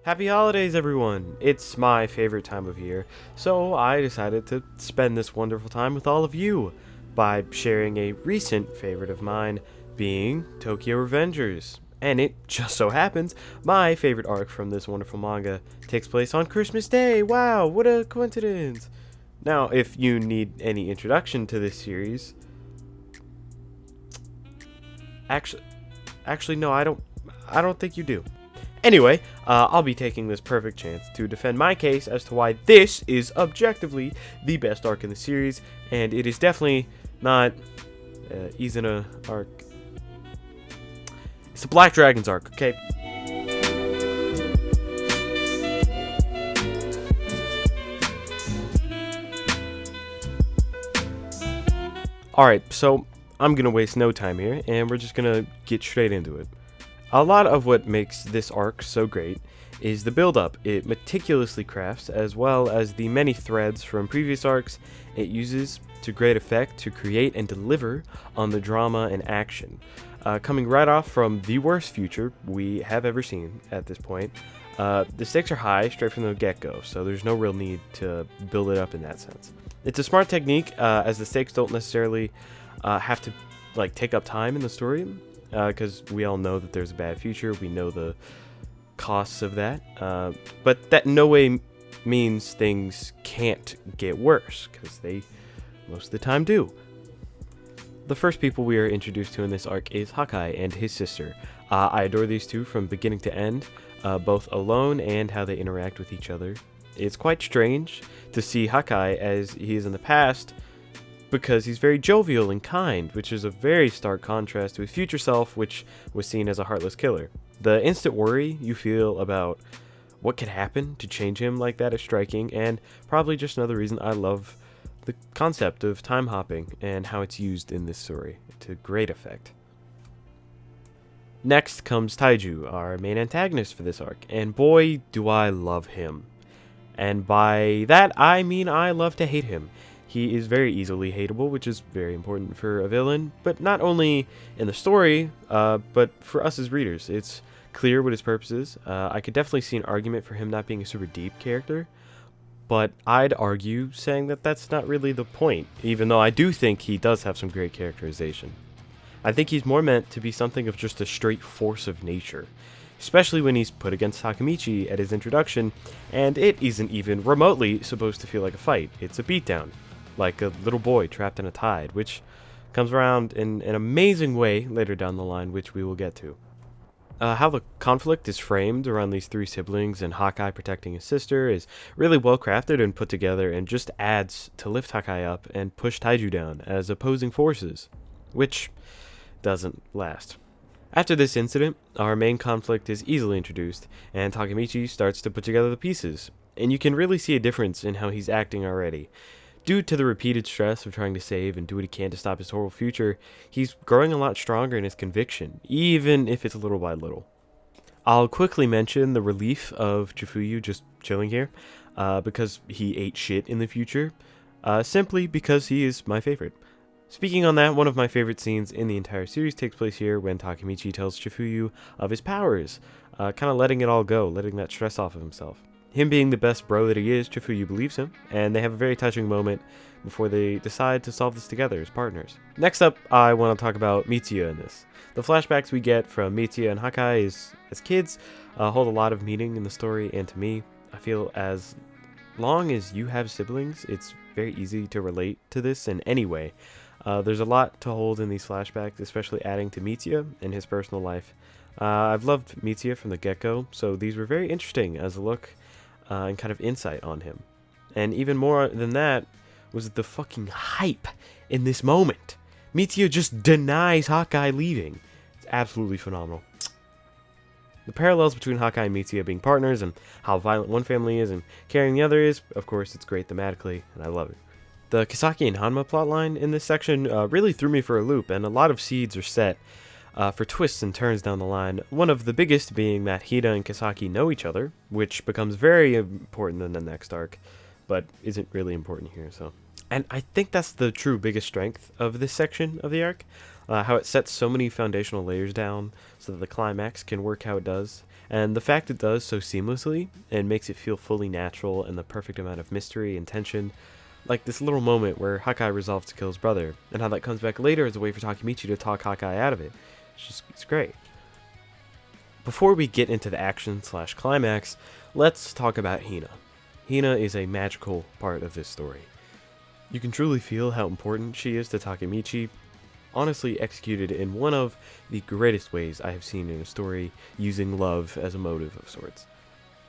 Happy holidays, everyone! It's my favorite time of year, so I decided to spend this wonderful time with all of you by sharing a recent favorite of mine, being Tokyo Revengers. And it just so happens my favorite arc from this wonderful manga takes place on Christmas Day. Wow, what a coincidence! Now, if you need any introduction to this series, actually, no, I don't think you do. Anyway, I'll be taking this perfect chance to defend my case as to why this is objectively the best arc in the series, and it is definitely not Izuna arc. It's the Black Dragons arc, okay? Alright, so I'm gonna waste no time here, and we're just gonna get straight into it. A lot of what makes this arc so great is the build-up it meticulously crafts, as well as the many threads from previous arcs it uses to great effect to create and deliver on the drama and action. Coming right off from the worst future we have ever seen at this point, the stakes are high straight from the get-go, so there's no real need to build it up in that sense. It's a smart technique, as the stakes don't necessarily have to take up time in the story, because we all know that there's a bad future. We know the costs of that, but that in no way means things can't get worse, because they most of the time do. The first people we are introduced to in this arc is Hakai and his sister. I adore these two from beginning to end, both alone and how they interact with each other. It's quite strange to see Hakai as he is in the past, because he's very jovial and kind, which is a very stark contrast to his future self, which was seen as a heartless killer. The instant worry you feel about what could happen to change him like that is striking, and probably just another reason I love the concept of time hopping and how it's used in this story to great effect. Next comes Taiju, our main antagonist for this arc, and boy do I love him. And by that I mean I love to hate him. He is very easily hateable, which is very important for a villain, but not only in the story, but for us as readers. It's clear what his purpose is. I could definitely see an argument for him not being a super deep character, but I'd argue saying that that's not really the point, even though I do think he does have some great characterization. I think he's more meant to be something of just a straight force of nature, especially when he's put against Takemichi at his introduction, and it isn't even remotely supposed to feel like a fight. It's a beatdown, like a little boy trapped in a tide, which comes around in an amazing way later down the line, which we will get to. How the conflict is framed around these three siblings and Hakai protecting his sister is really well crafted and put together, and just adds to lift Hakai up and push Taiju down as opposing forces, which doesn't last. After this incident, our main conflict is easily introduced, and Takemichi starts to put together the pieces, and you can really see a difference in how he's acting already. Due to the repeated stress of trying to save and do what he can to stop his horrible future, he's growing a lot stronger in his conviction, even if it's a little by little. I'll quickly mention the relief of Chifuyu just chilling here, because he ate shit in the future, simply because he is my favorite. Speaking on that, one of my favorite scenes in the entire series takes place here when Takemichi tells Chifuyu of his powers, kind of letting it all go, letting that stress off of himself. Him being the best bro that he is, Chifuyu believes him, and they have a very touching moment before they decide to solve this together as partners. Next up, I want to talk about Mitsuya in this. The flashbacks we get from Mitsuya and Hakai as kids hold a lot of meaning in the story, and to me, I feel as long as you have siblings, it's very easy to relate to this in any way. There's a lot to hold in these flashbacks, especially adding to Mitsuya and his personal life. I've loved Mitsuya from the get-go, so these were very interesting as a look and kind of insight on him. And even more than that was the fucking hype in this moment. Mitsuya just denies Hakai leaving. It's absolutely phenomenal. The parallels between Hakai and Mitsuya being partners, and how violent one family is and caring the other is, of course, it's great thematically, and I love it. The Kisaki and Hanma plotline in this section really threw me for a loop, and a lot of seeds are set for twists and turns down the line, one of the biggest being that Hida and Kisaki know each other, which becomes very important in the next arc, but isn't really important here. And I think that's the true biggest strength of this section of the arc, how it sets so many foundational layers down so that the climax can work how it does, And the fact it does so seamlessly and makes it feel fully natural and the perfect amount of mystery and tension, like this little moment where Hakai resolves to kill his brother, and how that comes back later as a way for Takemichi to talk Hakai out of it. It's great. Before we get into the action/climax, let's talk about Hina. Hina is a magical part of this story. You can truly feel how important she is to Takemichi, honestly executed in one of the greatest ways I have seen in a story using love as a motive of sorts.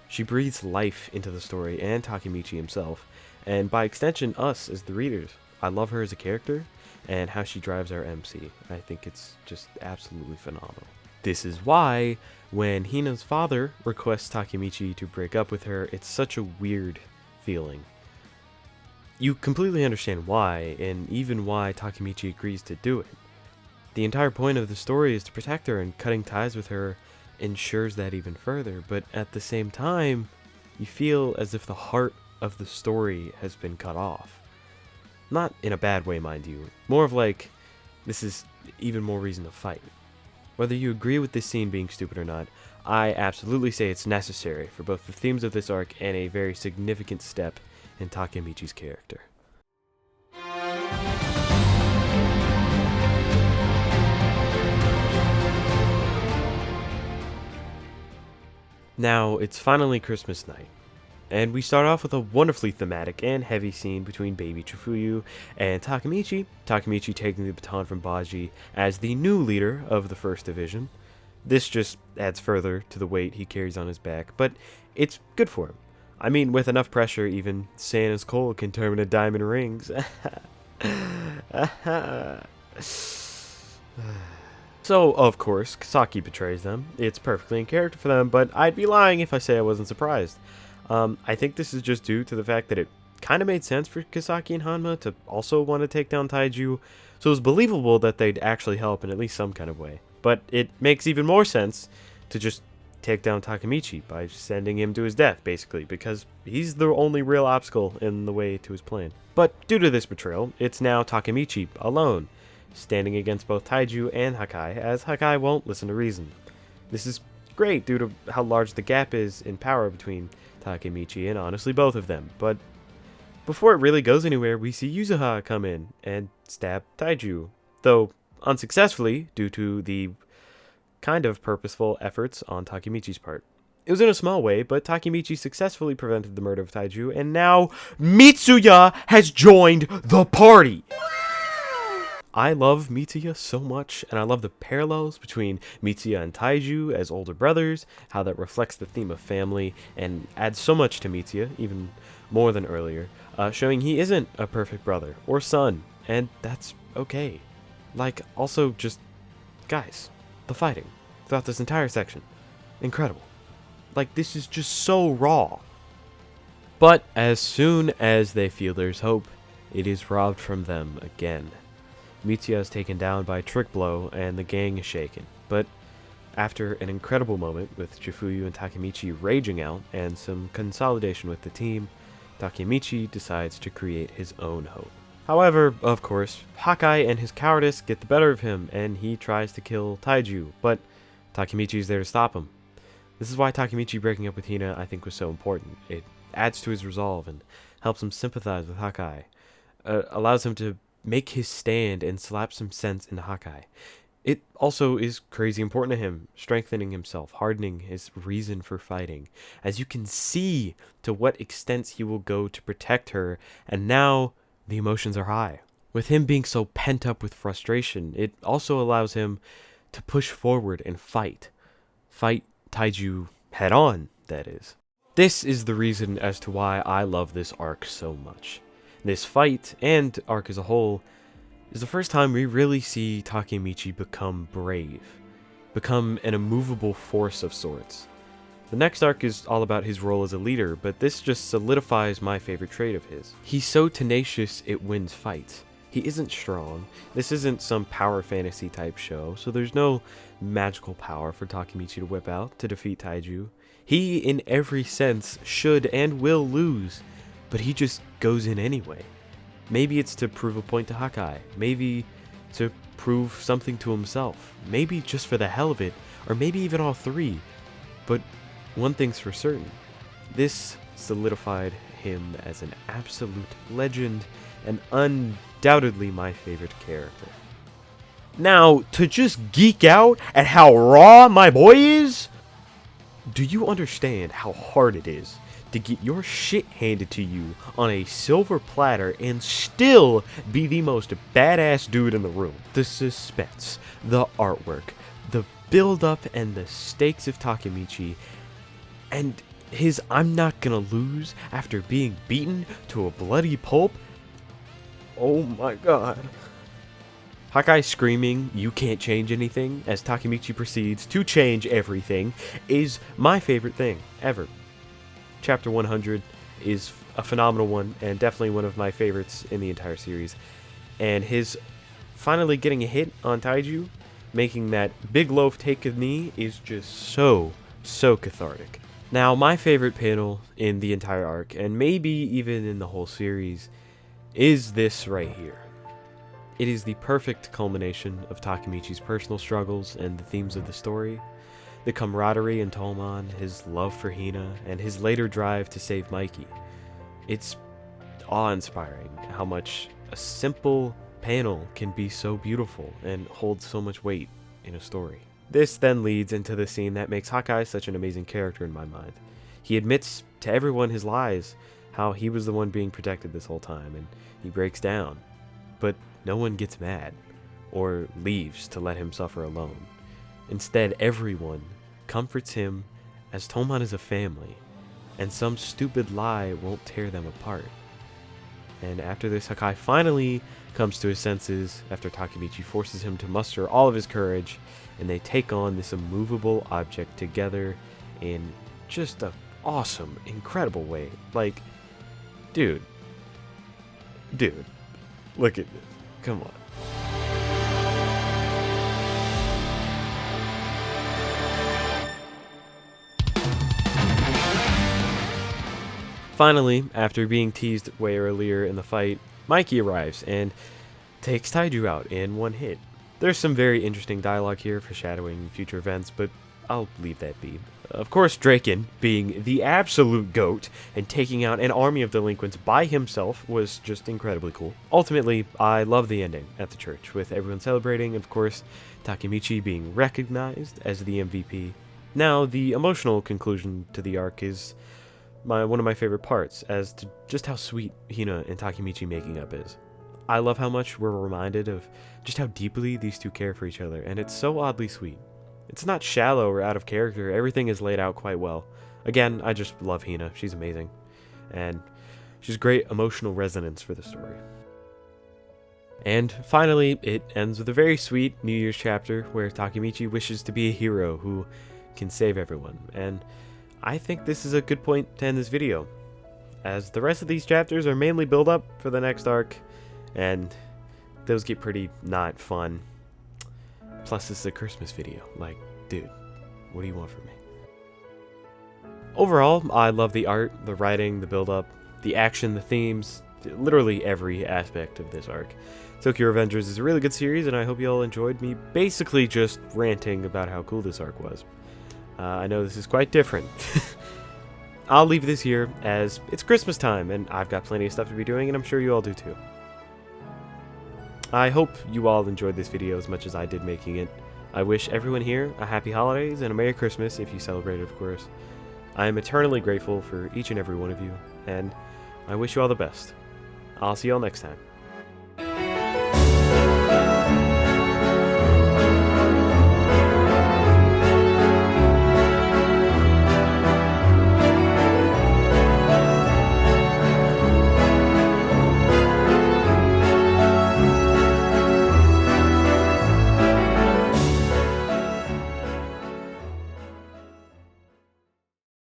She breathes life into the story and Takemichi himself, and by extension us as the readers. I love her as a character and how she drives our MC. I think it's just absolutely phenomenal. This is why when Hina's father requests Takemichi to break up with her, it's such a weird feeling. You completely understand why, and even why Takemichi agrees to do it. The entire point of the story is to protect her, and cutting ties with her ensures that even further, but at the same time, you feel as if the heart of the story has been cut off. Not in a bad way, mind you, more of like, this is even more reason to fight. Whether you agree with this scene being stupid or not, I absolutely say it's necessary for both the themes of this arc and a very significant step in Takemichi's character. Now, it's finally Christmas night, and we start off with a wonderfully thematic and heavy scene between baby Chifuyu and Takemichi. Takemichi taking the baton from Baji as the new leader of the First Division. This just adds further to the weight he carries on his back, but it's good for him. I mean, with enough pressure, even Santa's coal can turn into diamond rings. So, of course, Kasaki betrays them. It's perfectly in character for them, but I'd be lying if I say I wasn't surprised. I think this is just due to the fact that it kind of made sense for Kasaki and Hanma to also want to take down Taiju, so it was believable that they'd actually help in at least some kind of way. But it makes even more sense to just take down Takemichi by sending him to his death, basically, because he's the only real obstacle in the way to his plan. But due to this betrayal, it's now Takemichi alone, standing against both Taiju and Hakai, as Hakai won't listen to reason. This is great due to how large the gap is in power between Takemichi and honestly both of them, but before it really goes anywhere, we see Yuzuha come in and stab Taiju, though unsuccessfully due to the kind of purposeful efforts on Takemichi's part. It was in a small way, but Takemichi successfully prevented the murder of Taiju, and now Mitsuya has joined the party! I love Mitsuya so much, and I love the parallels between Mitsuya and Taiju as older brothers, how that reflects the theme of family, and adds so much to Mitsuya, even more than earlier, showing he isn't a perfect brother or son, and that's okay. Like, also just, guys, the fighting throughout this entire section, incredible. Like, this is just so raw. But as soon as they feel there's hope, it is robbed from them again. Mitsuya is taken down by a trick blow and the gang is shaken, but after an incredible moment with Chifuyu and Takemichi raging out and some consolidation with the team, Takemichi decides to create his own hope. However, of course, Hakai and his cowardice get the better of him and he tries to kill Taiju, but Takemichi is there to stop him. This is why Takemichi breaking up with Hina I think was so important. It adds to his resolve and helps him sympathize with Hakai, allows him to make his stand and slap some sense into Hakai. It also is crazy important to him, strengthening himself, hardening his reason for fighting, as you can see to what extents he will go to protect her, and now the emotions are high. With him being so pent up with frustration, it also allows him to push forward and fight. Fight Taiju head on, that is. This is the reason as to why I love this arc so much. This fight, and arc as a whole, is the first time we really see Takemichi become brave, become an immovable force of sorts. The next arc is all about his role as a leader, but this just solidifies my favorite trait of his. He's so tenacious it wins fights. He isn't strong, this isn't some power fantasy type show, so there's no magical power for Takemichi to whip out to defeat Taiju. He, in every sense, should and will lose, but he just goes in anyway. Maybe it's to prove a point to Hakai, maybe to prove something to himself, maybe just for the hell of it, or maybe even all three. But one thing's for certain, this solidified him as an absolute legend and undoubtedly my favorite character. Now, to just geek out at how raw my boy is, do you understand how hard it is to get your shit handed to you on a silver platter and still be the most badass dude in the room? The suspense, the artwork, the build-up and the stakes of Takemichi, and his I'm not gonna lose after being beaten to a bloody pulp. Oh my god. Hawkeye screaming, "You can't change anything," as Takemichi proceeds to change everything, is my favorite thing ever. Chapter 100 is a phenomenal one, and definitely one of my favorites in the entire series. And his finally getting a hit on Taiju, making that big loaf take a knee, is just so cathartic. Now, my favorite panel in the entire arc, and maybe even in the whole series, is this right here. It is the perfect culmination of Takemichi's personal struggles and the themes of the story. The camaraderie in Toman, his love for Hina, and his later drive to save Mikey. It's awe-inspiring how much a simple panel can be so beautiful and hold so much weight in a story. This then leads into the scene that makes Hawkeye such an amazing character in my mind. He admits to everyone his lies, how he was the one being protected this whole time, and he breaks down. But no one gets mad or leaves to let him suffer alone. Instead, everyone comforts him as Toman is a family, and some stupid lie won't tear them apart. And after this, Hawkeye finally comes to his senses after Takemichi forces him to muster all of his courage, and they take on this immovable object together in just an awesome, incredible way. Like, dude, look at this. Come on. Finally, after being teased way earlier in the fight, Mikey arrives and takes Taiju out in one hit. There's some very interesting dialogue here foreshadowing future events, but I'll leave that be. Of course, Draken, being the absolute GOAT and taking out an army of delinquents by himself, was just incredibly cool. Ultimately, I love the ending at the church, with everyone celebrating, and of course, Takemichi being recognized as the MVP. Now, the emotional conclusion to the arc is one of my favorite parts, as to just how sweet Hina and Takemichi making up is. I love how much we're reminded of just how deeply these two care for each other, and it's so oddly sweet. It's not shallow or out of character, everything is laid out quite well. Again, I just love Hina, she's amazing, and she's great emotional resonance for the story. And finally, it ends with a very sweet New Year's chapter where Takemichi wishes to be a hero who can save everyone, and I think this is a good point to end this video, as the rest of these chapters are mainly build up for the next arc, and those get pretty not fun. Plus, this is a Christmas video. Like, dude, what do you want from me? Overall, I love the art, the writing, the build-up, the action, the themes, literally every aspect of this arc. Tokyo Revengers is a really good series, and I hope you all enjoyed me basically just ranting about how cool this arc was. I know this is quite different. I'll leave this here, as it's Christmas time, and I've got plenty of stuff to be doing, and I'm sure you all do too. I hope you all enjoyed this video as much as I did making it. I wish everyone here a happy holidays and a Merry Christmas if you celebrate it, of course. I am eternally grateful for each and every one of you, and I wish you all the best. I'll see you all next time.